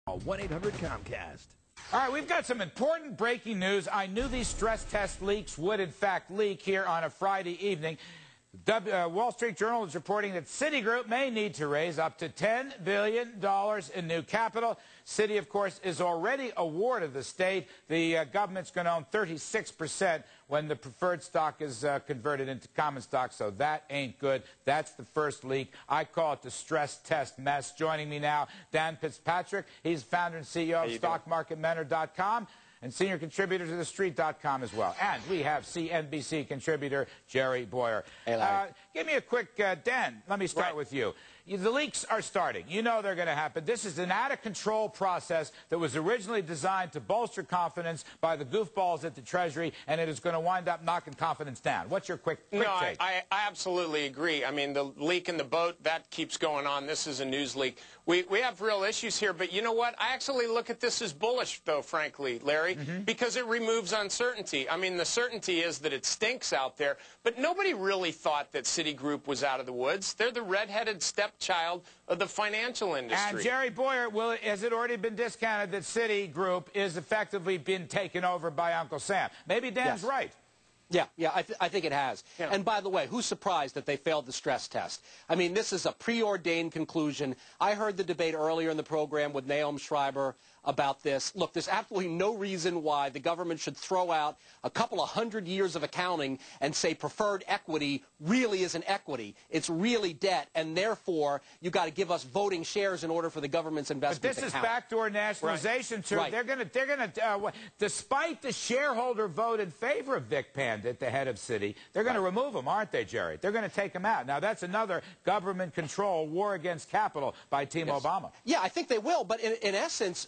1-800-COMCAST. All right, we've got some important breaking news. I knew these stress test leaks would, in fact, leak here on a Friday evening. Wall Street Journal is reporting that Citigroup may need to raise up to $10 billion in new capital. Citi, of course, is already a ward of the state. The government's going to own 36% when the preferred stock is converted into common stock, so that ain't good. That's the first leak. I call it the stress test mess. Joining me now, Dan Fitzpatrick. He's founder and CEO of StockMarketMentor.com. and senior contributor to TheStreet.com as well. And we have CNBC contributor Jerry Bowyer. Hey, Larry. Give me a quick, Dan, let me start with you. The leaks are starting. You know they're going to happen. This is an out-of-control process that was originally designed to bolster confidence by the goofballs at the Treasury, and it is going to wind up knocking confidence down. What's your quick take? I absolutely agree. I mean, the leak in the boat, that keeps going on. This is a news leak. We have real issues here, but you know what? I actually look at this as bullish, though, frankly, Larry, because it removes uncertainty. I mean, the certainty is that it stinks out there, but nobody really thought that Citigroup was out of the woods. They're the red-headed stepchild of the financial industry. And Jerry Bowyer, has it already been discounted that Citigroup is effectively been taken over by Uncle Sam? Maybe Dan's right. Yeah, I think it has. Yeah. And by the way, who's surprised that they failed the stress test? I mean, this is a preordained conclusion. I heard the debate earlier in the program with Naomi Schreiber about this. Look, there's absolutely no reason why the government should throw out a couple of 100 years of accounting and say preferred equity really isn't equity. It's really debt, and therefore you've got to give us voting shares in order for the government's investment to count. But this is backdoor nationalization, too. Right. They're going to, despite the shareholder vote in favor of Vic Panda at the head of Citi, they're going to remove him, aren't they, Jerry? They're going to take him out. Now, that's another government control war against capital by Team Obama. Yeah, I think they will, but in essence,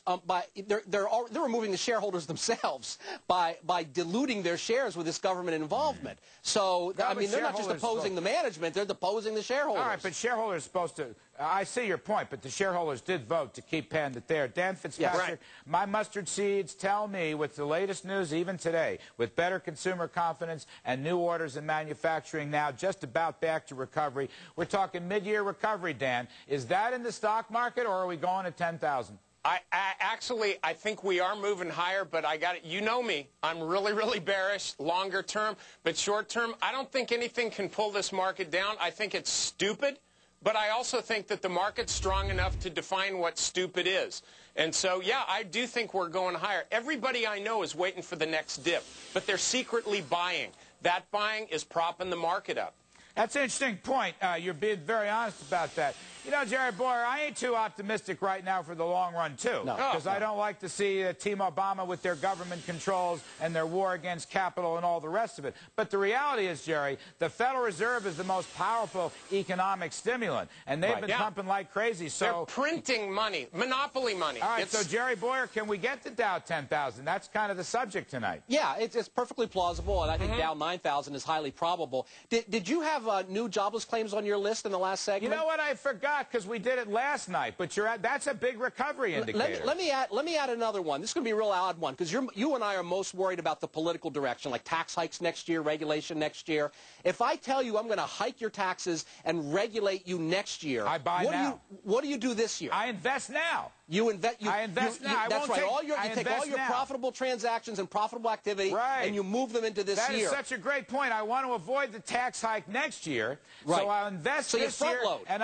they're removing the shareholders themselves by diluting their shares with this government involvement. So, I mean, they're not just opposing the management, they're opposing the shareholders. All right, but shareholders are supposed to, I see your point, but the shareholders did vote to keep Panda there. Dan Fitzpatrick, my mustard seeds tell me, with the latest news even today, with better consumer confidence and new orders in manufacturing now just about back to recovery, we're talking mid-year recovery, Dan. Is that in the stock market, or are we going to 10,000? I think we are moving higher, but I got it. You know me. I'm really, really bearish longer term, but short term, I don't think anything can pull this market down. I think it's stupid, but I also think that the market's strong enough to define what stupid is. And so, yeah, I do think we're going higher. Everybody I know is waiting for the next dip, but they're secretly buying. That buying is propping the market up. That's an interesting point. You're being very honest about that. You know, Jerry Bowyer, I ain't too optimistic right now for the long run, too. Because I don't like to see Team Obama with their government controls and their war against capital and all the rest of it. But the reality is, Jerry, the Federal Reserve is the most powerful economic stimulant. And they've been pumping like crazy. So they're printing money, monopoly money. All right, so Jerry Bowyer, can we get to Dow 10,000? That's kind of the subject tonight. Yeah, it's perfectly plausible, and I think Dow 9,000 is highly probable. Did you have new jobless claims on your list in the last segment? You know what? I forgot, because we did it last night. But that's a big recovery indicator. Let me add another one. This is going to be a real odd one, because you and I are most worried about the political direction, like tax hikes next year, regulation next year. If I tell you I'm going to hike your taxes and regulate you next year, I buy now. What do you do this year? I invest now. You invest. I invest now. That's right. You take all your profitable transactions and profitable activity, and you move them into this year. That is such a great point. I want to avoid the tax hike next year, so I'll invest this year, and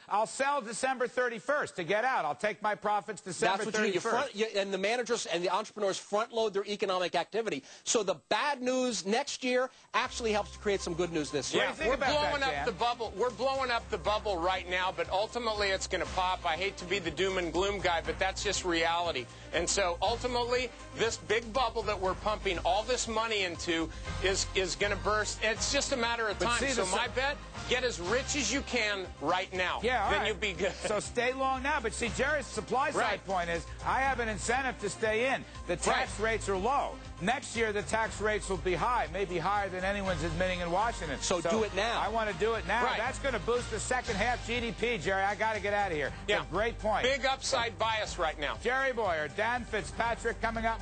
I'll sell December 31st to get out. I'll take my profits December 31st. And the managers and the entrepreneurs front load their economic activity. So the bad news next year actually helps to create some good news this year. Yeah, we're blowing up the bubble. We're blowing up the bubble right now, but ultimately it's going to pop. I hate to be the doom and gloom guy, but that's just reality. And so ultimately, this big bubble that we're pumping all this money into is going to burst. It's just a matter of time. So my bet, get as rich as you can right now. Yeah, then you'll be good. So stay long now. But see, Jerry's supply side point is, I have an incentive to stay in. The tax rates are low. Next year, the tax rates will be high, maybe higher than anyone's admitting in Washington. So do it now. I want to do it now. That's going to boost the second half GDP, Jerry. I got to get out of here. Yeah. Great point. Big upside bias right now. Jerry Bowyer, Dan Fitzpatrick coming up.